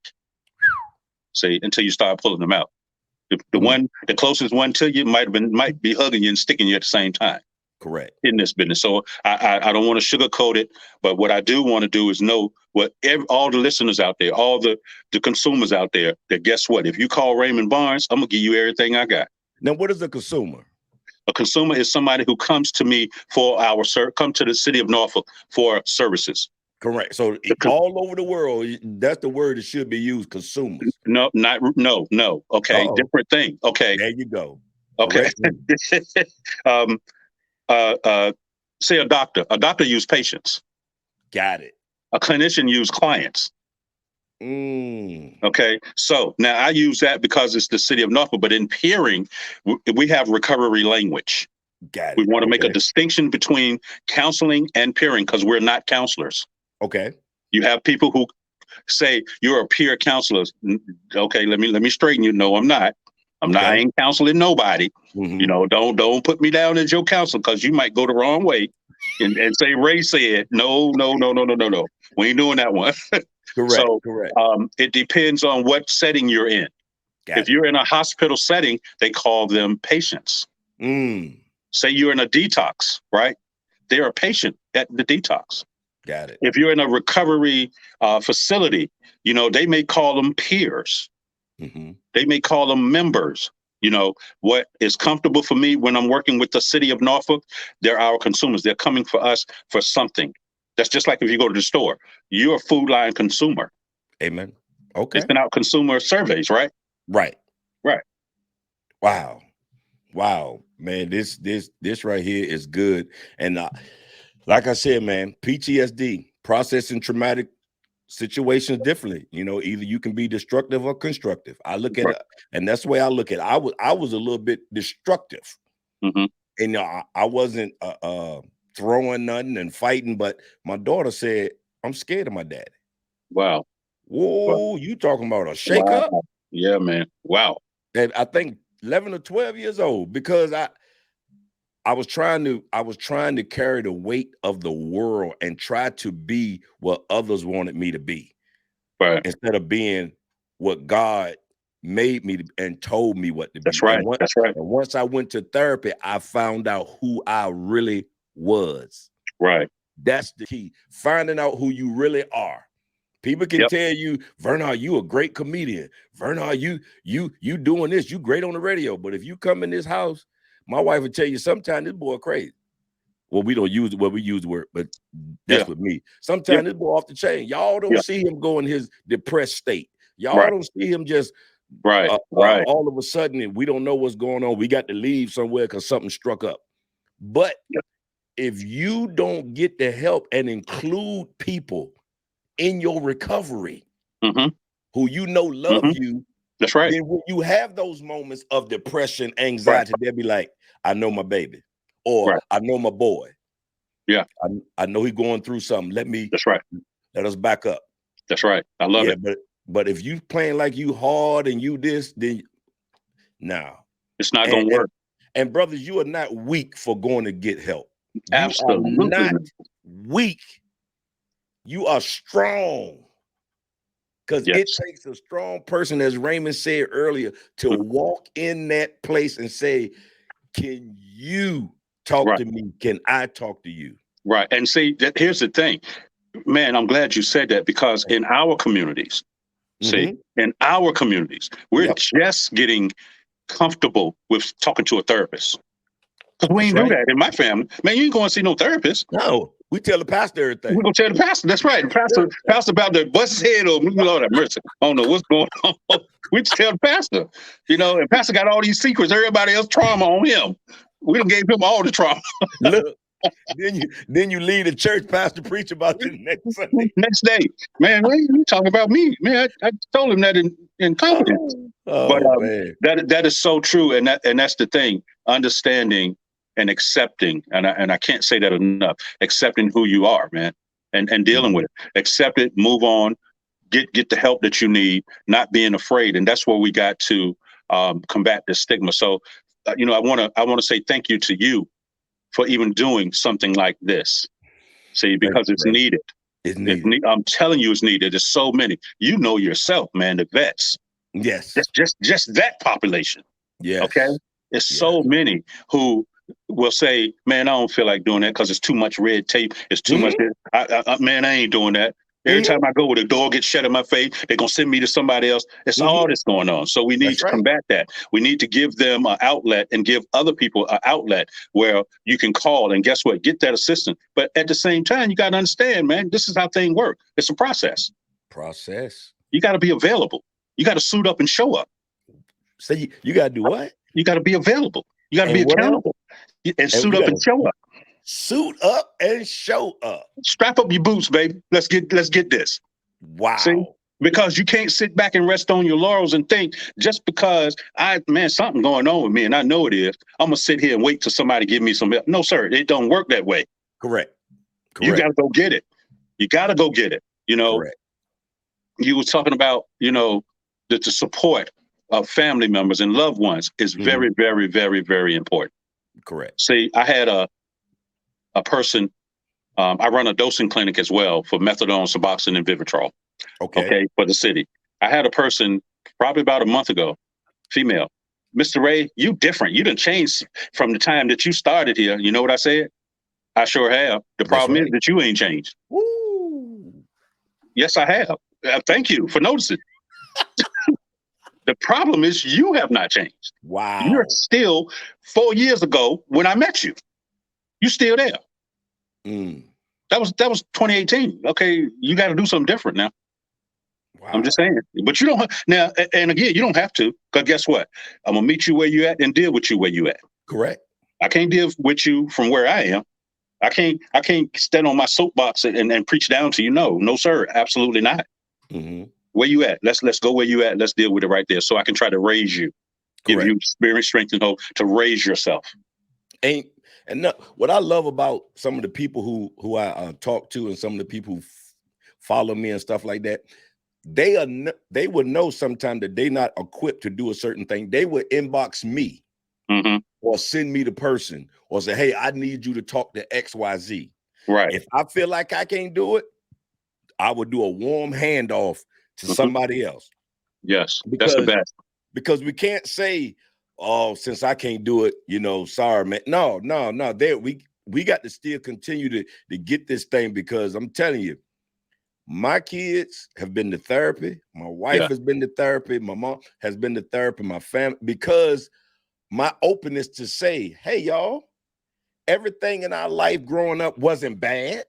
See, until you start pulling them out. The closest one to you might be hugging you and sticking you at the same time. Correct. In this business. So I don't want to sugarcoat it, but what I do want to do is know what all the listeners out there, all the consumers out there, that guess what? If you call Raymond Barnes, I'm gonna give you everything I got. Now, what is a consumer? A consumer is somebody who comes to me come to the city of Norfolk for services. Correct. So all over the world, that's the word that should be used, consumers. No. Okay, different thing. Okay. There you go. Okay. Say a doctor. A doctor use patients. Got it. A clinician use clients. Okay, so now I use that because it's the city of Norfolk, but in peering, we have recovery language. Got it. We want to make a distinction between counseling and peering, because we're not counselors. Okay. You have people who say you're a peer counselor. Okay, let me straighten you. No, I'm not. I ain't counseling nobody. You know, don't put me down as your counselor, because you might go the wrong way and say Ray said. No. We ain't doing that one. Correct. So it depends on what setting you're in. If Got it. you're in a hospital setting, they call them patients. Mm. Say you're in a detox, right? They're a patient at the detox. Got it. If you're in a recovery facility, they may call them peers. Mm-hmm. They may call them members. What is comfortable for me when I'm working with the city of Norfolk, they're our consumers. They're coming for us for something. That's just like if you go to the store, you're a Food Line consumer. Amen. They Okay. send out consumer surveys, right? Right. Right. Wow. Wow, man, this right here is good. And like I said, man, PTSD, processing traumatic situations differently. Either you can be destructive or constructive. I look at Right. it, and that's the way I look at it. I was a little bit destructive, Mm-hmm. and I wasn't throwing nothing and fighting. But my daughter said, "I'm scared of my daddy." Wow. Wow. Whoa, you talking about a Wow. shakeup? Yeah, man. Wow. And I think 11 or 12 years old, because I was trying to carry the weight of the world and try to be what others wanted me to be, Right. instead of being what God made me to, and told me what to That's be. right. That's right. And once I went to therapy, I found out who I really was. Right. That's the key. Finding out who you really are. People can Yep. tell you, Vernard, you a great comedian. Vernard, you doing this, you great on the radio. But if you come in this house, my wife would tell you sometimes this boy crazy. Well, we don't use we use the word, but Yeah. that's with me. Yeah. Sometimes this boy off the chain. Y'all don't Yeah. see him go in his depressed state. Y'all Right. don't see him just Right. Right. all of a sudden, and we don't know what's going on. We got to leave somewhere because something struck up. But Yep. if you don't get the help and include people in your recovery, Mm-hmm. who love Mm-hmm. you, That's right. then when you have those moments of depression, Right. anxiety, they'll be like, I know my baby, or Right. I know my boy. Yeah. I know he's going through something. That's right. Let us back up. That's right. I love Yeah, it. but if you playing like you hard and you this, then now. It's not And, going to and work. and brothers, you are not weak for going to get help. You are Absolutely. not weak. You are strong. Because it Yes. takes a strong person, as Raymond said earlier, to Mhm. walk in that place and say, can you talk Right. to me? Can I talk to you? Right. And see, here's the thing, man, I'm glad you said that, because in our communities, Mhm. we're Yep. just getting comfortable with talking to a therapist. Because we That's ain't do right. that in my family. Man, you ain't going to see no therapist. No, we tell the pastor everything. We're going to tell the pastor. That's right. The pastor about to bust his head open. Lord have mercy. I don't know what's going on. We just tell the pastor. And pastor got all these secrets. Everybody else trauma on him. We done gave him all the trauma. Look, then you leave the church, pastor preach about it next Sunday. Next day, man, what are you talking about me? Man, I told him that in confidence. But Man. that is so true, and that's the thing. Understanding and accepting, and I can't say that enough. Accepting who you are, man, and dealing with it. Accept it, move on, get the help that you need, not being afraid, and that's where we got to combat the stigma. So, I want to say thank you to you for even doing something like this. See, Thank because you, it's brother. needed. It's needed. I'm telling you, it's needed. There's so many. You know yourself, man. The vets. Yes. Just that population. Okay. Yes. There's Yes. so many who will say, "Man, I don't feel like doing that because it's too much red tape. It's too much. Man, I ain't doing that." Every time I go, the door gets shut in my face. They're gonna send me to somebody else. It's all that's going on. So we need That's to right. combat that. We need to give them an outlet and give other people an outlet where you can call and guess what? Get that assistance. But at the same time, you got to understand, man, this is how things work. It's a process. You got to be available. You got to suit up and show up. So you got to do what? You got to be available. You got to be And what else? accountable and suit you up got and to show up. suit up and show up. Strap up your boots, baby. Let's get this. Wow. See? Because you can't sit back and rest on your laurels and think just because something going on with me and I know it is, I'm gonna sit here and wait till somebody give me some help. No, sir, it don't work that way. Correct. You gotta go get it. You gotta go get it. Correct. You were talking about, the support of family members and loved ones is very, very, very, very important. Correct. See, I had a person, I run a dosing clinic as well for methadone, Suboxone, and Vivitrol. Okay, for the city. I had a person probably about a month ago. female. Mr. Ray, you different. You done changed from the time that you started here. You know what I said? I sure have. The That's problem is right. that you ain't changed. Woo. Yes, I have. Thank you for noticing. The problem is you have not changed. You're Wow. still 4 years ago when I met you. You still there. Mm. That was 2018. Okay, you got to do something different now. I'm just Wow. saying. But you don't now. And again, you don't have to. Because guess what? I'm gonna meet you where you at and deal with you where you at. Correct. I can't deal with you from where I am. I can't stand on my soapbox and preach down to you. No, no, sir, absolutely not. Mm-hmm. Where you at? Let's go where you at. Let's deal with it right there, so I can try to raise you, give Correct. you spirit, strength, and hope to raise yourself. Ain't and no, what I love about some of the people who I talk to and some of the people who follow me and stuff like that, they would know sometimes that they not equipped to do a certain thing. They would inbox me Mm-hmm. or send me the person or say, hey, I need you to talk to XYZ. Right. If I feel like I can't do it, I would do a warm handoff to Mm-hmm. somebody else. Yes, that's the because best. because we can't say, oh, since I can't do it, sorry, man. No. There we got to still continue to get this thing, because I'm telling you, my kids have been to therapy, my wife Yeah. has been to therapy, my mom has been to therapy, my family, because my openness to say, hey, y'all, everything in our life growing up wasn't bad.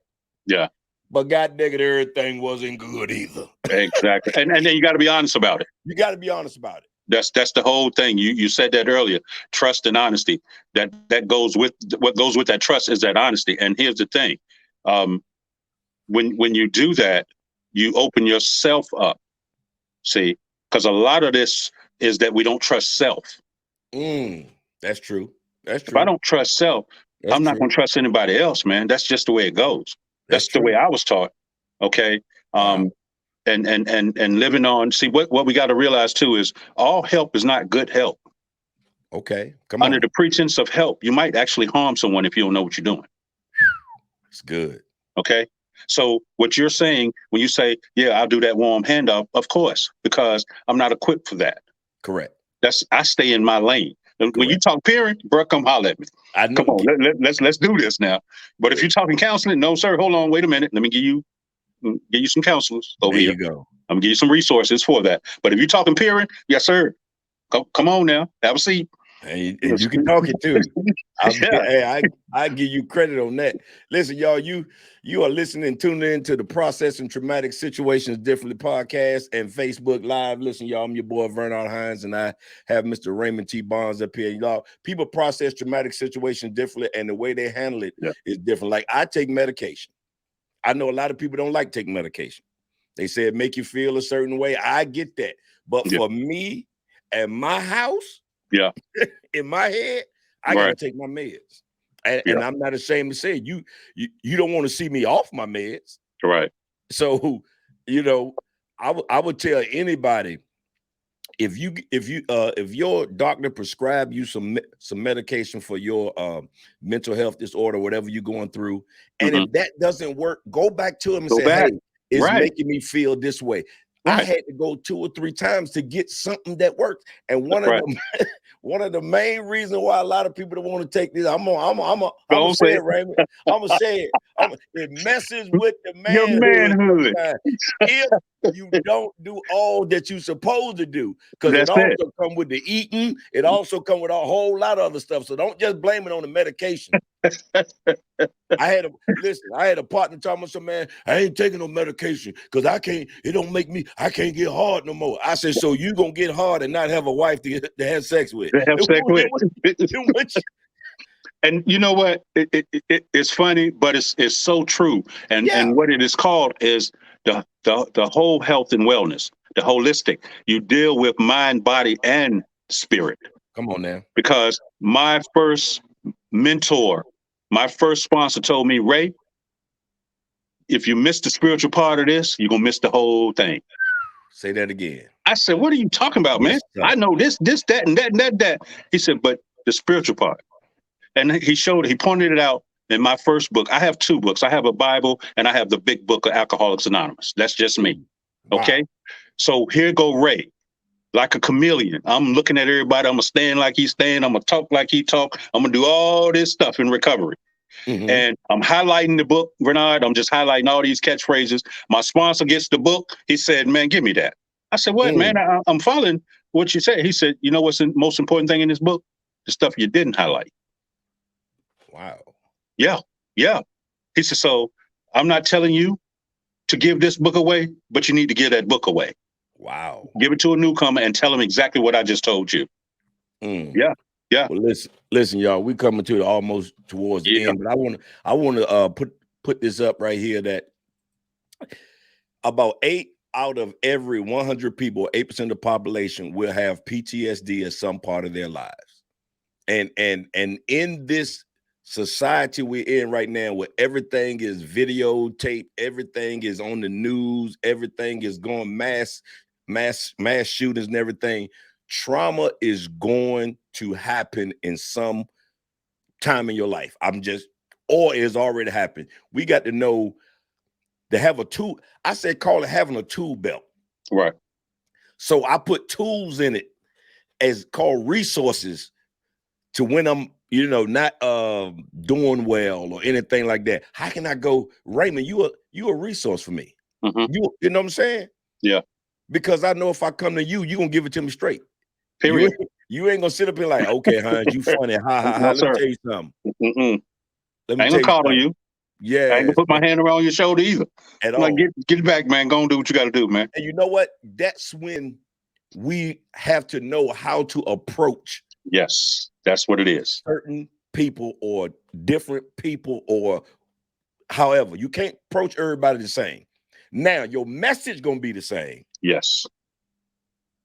Yeah. But God dang it, everything wasn't good either. Exactly. And then you got to be honest about it. You got to be honest about it. That's the whole thing. You said that earlier. Trust and honesty. That goes with what goes with that trust is that honesty. And here's the thing. When you do that, you open yourself up. See, because a lot of this is that we don't trust self. That's true. That's If I true. don't trust self, That's I'm not going true. to trust anybody else, man. That's just the way it goes. That's That's the way true. I was taught. Okay. Wow. And living on. See, what we got to realize too is all help is not good help. Okay. Come Under on. the pretense of help, you might actually harm someone if you don't know what you're doing. It's good. Okay. So what you're saying when you say, yeah, I'll do that warm handoff, of course, because I'm not equipped for that. Correct. I stay in my lane. When you Correct. talk peering, bro, come holler at me. I Come know. on, let's do this now. But if you're talking counseling, no, sir, hold on, wait a minute. Let me give you some counselors over There here. you go. I'm gonna give you some resources for that. But if you're talking peering, yes, sir. Come on now, have a seat. And you can talk it too. Yeah. I give you credit on that. Listen, y'all, you are listening, tuning in to the Processing Traumatic Situations Differently podcast and Facebook Live. Listen, y'all, I'm your boy Vernard Hines, and I have Mr. Raymond T. Bonds up here. Y'all, people process traumatic situations differently, and the way they handle it Yeah. is different. Like, I take medication. I know a lot of people don't like taking medication. They say it make you feel a certain way. I get that. But Yeah. for me and my house, Yeah. in my head, I got to Right. take my meds. And, Yeah. and I'm not ashamed to say it. You don't want to see me off my meds. Right. So, I would tell anybody, if your doctor prescribe you some medication for your mental health disorder, whatever you're going through, and Mm-hmm. if that doesn't work, go back to him and Go say, hey, back. it's Right. making me feel this way. I Right. had to go 2 or 3 times to get something that worked. And That's right. one of the main reasons why a lot of people don't want to take this, I'm gonna Don't say say it, Raymond. I'm gonna say it. It messes with the your manhood manhood. sometimes. If you don't do all that you're supposed to do, because it That's it. also come with the eating, it also come with a whole lot of other stuff. So don't just blame it on the medication. I had a partner telling me, some man, I ain't taking no medication because I can't get hard no more. I said, so you gonna get hard and not have a wife to have sex with. They have sex with. And you know what? It's funny, but it's so true. Yeah. And what it is called is the whole health and wellness, the holistic. You deal with mind, body, and spirit. Come on now. Because my first mentor, my first sponsor told me, Ray, if you miss the spiritual part of this, you're gonna miss the whole thing. Say that again. I said, what are you talking about, man? Yes, sir. I know this, that, and that. He said, but the spiritual part. And he pointed it out in my first book. I have 2 books. I have a Bible and I have the big book of Alcoholics Anonymous. That's just me. Wow. Okay. So here go Ray. like a chameleon. I'm looking at everybody. I'm gonna stand like he's staying. I'm gonna talk like he talk. I'm gonna do all this stuff in recovery. Mm-hmm. And I'm highlighting the book, Bernard. I'm just highlighting all these catchphrases. My sponsor gets the book. He said, "Man, give me that." I said, "What, man? I'm following what you said." He said, "You know what's the most important thing in this book? The stuff you didn't highlight." Wow. Yeah, yeah. He said, "So I'm not telling you to give this book away, but you need to give that book away. Wow. Give it to a newcomer and tell them exactly what I just told you." Mm. Yeah, yeah, Well, listen, y'all. We coming to almost towards the yeah, end, but I want to put this up right here that about 8 out of every 100 people, 8% of the population will have PTSD at some part of their lives. And in this society we're in right now, where everything is videotaped, everything is on the news, everything is going mass shootings and everything, trauma is going to happen in some time in your life. Or it's already happened. We got to know to have a tool. I said, call it having a tool belt. right. So I put tools in it as called resources to when I'm, not doing well or anything like that. How can I go, Raymond? You a resource for me. Hmm. You know what I'm saying? Yeah. Because I know if I come to you, you're gonna give it to me straight. Period. You ain't gonna sit up here like, okay, Hans, you funny. Ha ha ha. No, Let me sir. tell you something. Mm-mm. Let I me ain't tell gonna you coddle something. you. I ain't gonna Yes, put my hand around your shoulder either. at I'm like, all. get it back, man. Go and do what you got to do, man. And you know what? That's when we have to know how to approach Yes, that's what it is. certain people or different people or however. You can't approach everybody the same. Now, your message gonna be the same, Yes,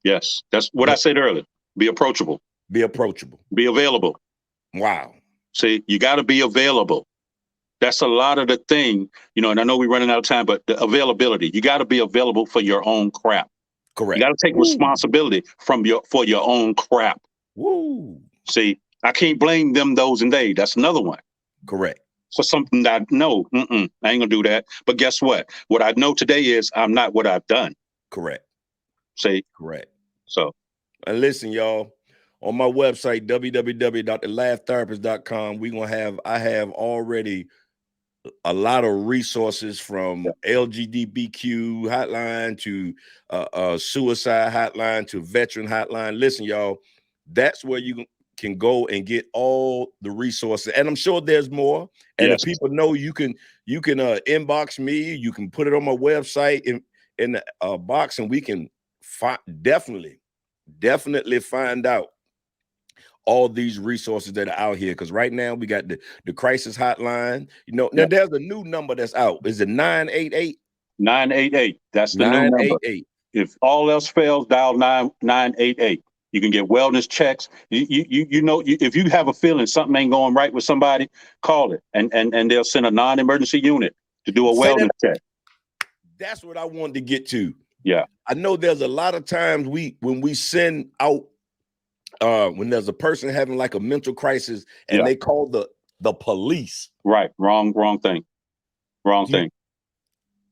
yes. That's what I but said earlier. Be approachable. be approachable. Be available. Wow. See, you got to be available. That's a lot of the thing, and I know we're running out of time, but the availability. You got to be available for your own crap. You Correct. got to take Woo. responsibility for your own crap. Woo. See, I can't blame them, those, and they. That's another one. Correct. For something that I know, I ain't gonna do that. But guess what? What I know today is I'm not what I've done. Correct. See, Correct. so And listen, y'all, on my website, www.thelaughtherapist.com, I have already a lot of resources from yeah, LGBTQ hotline to suicide hotline to veteran hotline. Listen, y'all, that's where you can go and get all the resources. And I'm sure there's more. And if yes, people know, you can inbox me, you can put it on my website in the box, and we can definitely find out all these resources that are out here. Because right now we got the crisis hotline. Now yeah. there's a new number that's out. Is it 988? 988. That's the new number. 988. If all else fails, dial 988. You can get wellness checks. If you have a feeling something ain't going right with somebody, call it, and they'll send a non-emergency unit to do a Say that. wellness check. That's what I wanted to get to. Yeah, I know there's a lot of times when we send out when there's a person having like a mental crisis and yeah. they call the police. Right. Wrong thing. Wrong You thing.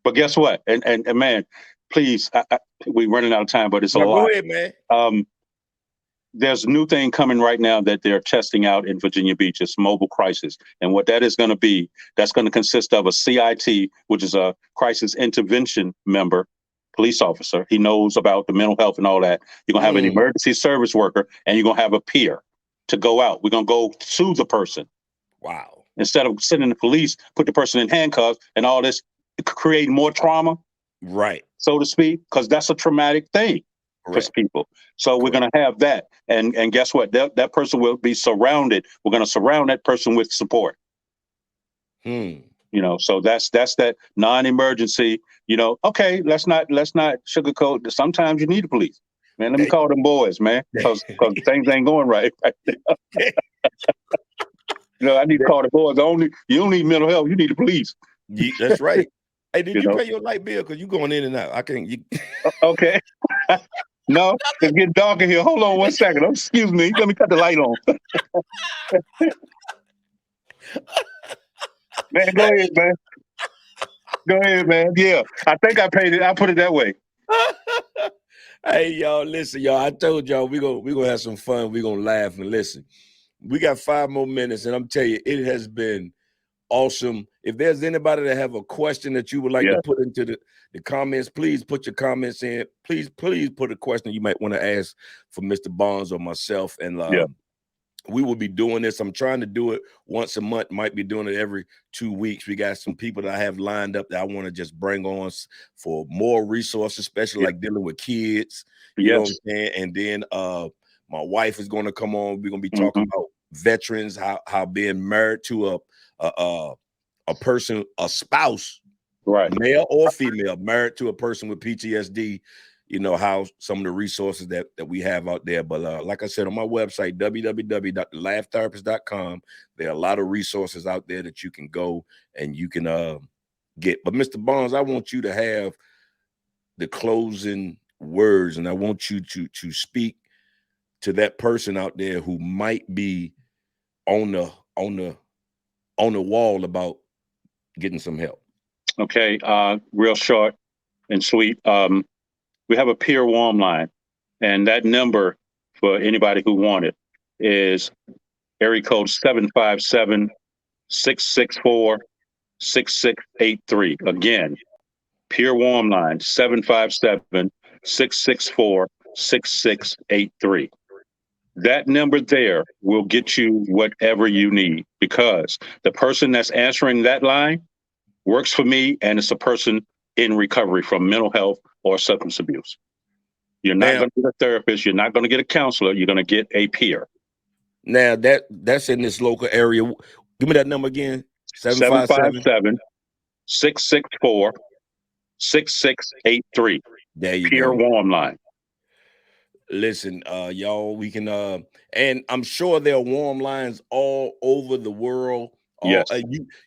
But guess what? And man, please, we're running out of time, but it's a now go lot. ahead, man. There's a new thing coming right now that they're testing out in Virginia Beach. It's mobile crisis. And what that is going to be, that's going to consist of a CIT, which is a crisis intervention member, police officer. He knows about the mental health and all that. You're going to have an emergency service worker, and you're going to have a peer to go out. We're going to go to the person. Wow. Instead of sending the police, put the person in handcuffs and all this, create more trauma, Right. so to speak, because that's a traumatic thing for Correct. people. So we're going to have that. And guess what? That person will be surrounded. We're going to surround that person with support. So that's that non-emergency, okay, let's not sugarcoat. Sometimes you need the police. Man, let me call them boys, man, because things ain't going right now. I need to call the boys. You don't need mental health, you need the police. That's right. Hey, did you pay your light bill? Because you going in and out. I can't. Okay. No, it's getting dark in here. Hold on one second. Excuse me. Let me cut the light on. Man, go ahead, man. Go ahead, man. Yeah, I think I paid it. I put it that way. Hey, y'all, listen, y'all. I told y'all we gonna have some fun. We gonna laugh and listen. We got 5 more minutes, and I'm telling you, it has been awesome. If there's anybody that have a question that you would like to Yeah, put into the comments, please put your comments in. Please put a question you might want to ask for Mr. Bonds or myself. And yeah, we will be doing this. I'm trying to do it once a month, might be doing it every 2 weeks. We got some people that I have lined up that I want to just bring on for more resources, especially yeah, like dealing with kids. You know what I'm yes, saying? And then my wife is going to come on. We're going to be talking hmm, about veterans, how being married to a person, a spouse, right. male or female, married to a person with PTSD, you know, how some of the resources that we have out there. But like I said, on my website, www.thelaughTherapist.com, there are a lot of resources out there that you can go and you can get. But Mr. Bonds, I want you to have the closing words, and I want you to speak to that person out there who might be on the on the on the wall about getting some help. Okay, real short and sweet. We have a peer warm line, and that number for anybody who want it is area code 757-664-6683. Again, peer warm line 757-664-6683. That number there will get you whatever you need, because the person that's answering that line works for me, and it's a person in recovery from mental health or substance abuse. You're not Now, going to get a therapist. You're not going to get a counselor. You're going to get a peer. now that's in this local area. Give me that number again. 757. 757-664-6683. There you Peer go. warm line. Listen, y'all, we can and I'm sure there are warm lines all over the world. All Yes.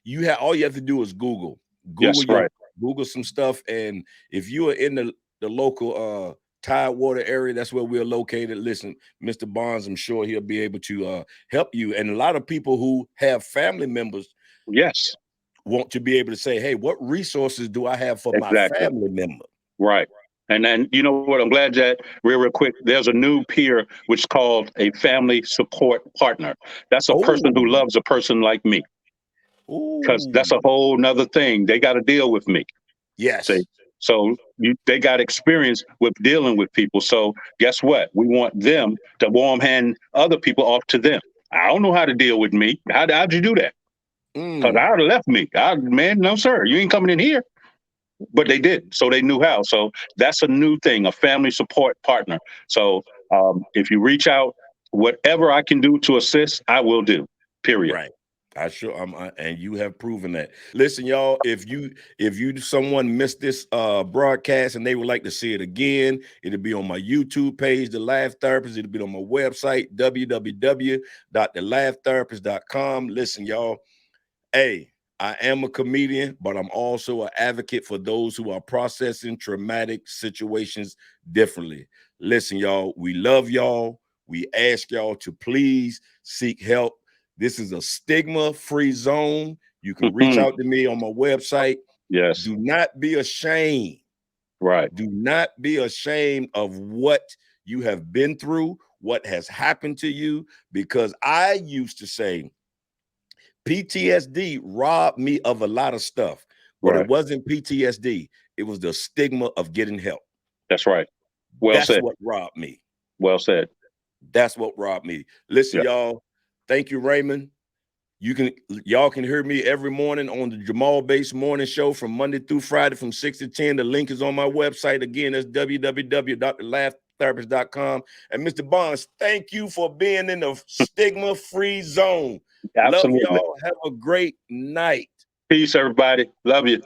you have all you have to do is Google Yes. your Right. Google some stuff. And if you are in the local Tidewater area, that's where we're located. Listen, Mr. Bonds, I'm sure he'll be able to help you. And a lot of people who have family members Yes. want to be able to say, hey, what resources do I have for my Exactly. family member? Right. And then, you know what? I'm glad that real quick, there's a new peer which is called a family support partner. That's a person who Oh, loves a person like me, because that's a oh, whole nother thing. They got to deal with me. See, yes. so they got experience with dealing with people. So guess what? We want them to warm hand other people off to them. I don't know how to deal with me. How'd you do that? Because I Mm, would have left me. Man, no, sir. You ain't coming in here. But they did. So they knew how. So that's a new thing, a family support partner. So if you reach out, whatever I can do to assist, I will do. Period. right. And you have proven that. Listen, y'all, if you someone missed this broadcast and they would like to see it again, it'll be on my YouTube page, The Laugh Therapist. It'll be on my website, www.thelaughTherapist.com. Listen, y'all, hey, I am a comedian, but I'm also an advocate for those who are processing traumatic situations differently. Listen, y'all, we love y'all. We ask y'all to please seek help. This is a stigma-free zone. You can reach out to me on my website. Yes. Do not be ashamed. Right. Do not be ashamed of what you have been through, what has happened to you, because I used to say, PTSD robbed me of a lot of stuff, but it Right. wasn't PTSD. It was the stigma of getting help. That's right. Well That's said. what robbed me. Well said. That's what robbed me. Listen, Yeah. y'all. Thank you, Raymond. Y'all can hear me every morning on the Jamal Bates Morning Show from Monday through Friday from 6 to 10. The link is on my website. Again, that's www.thelaughTherapist.com. And Mr. Bonds, thank you for being in the stigma-free zone. Love Absolutely. y'all. Have a great night. Peace, everybody. Love you.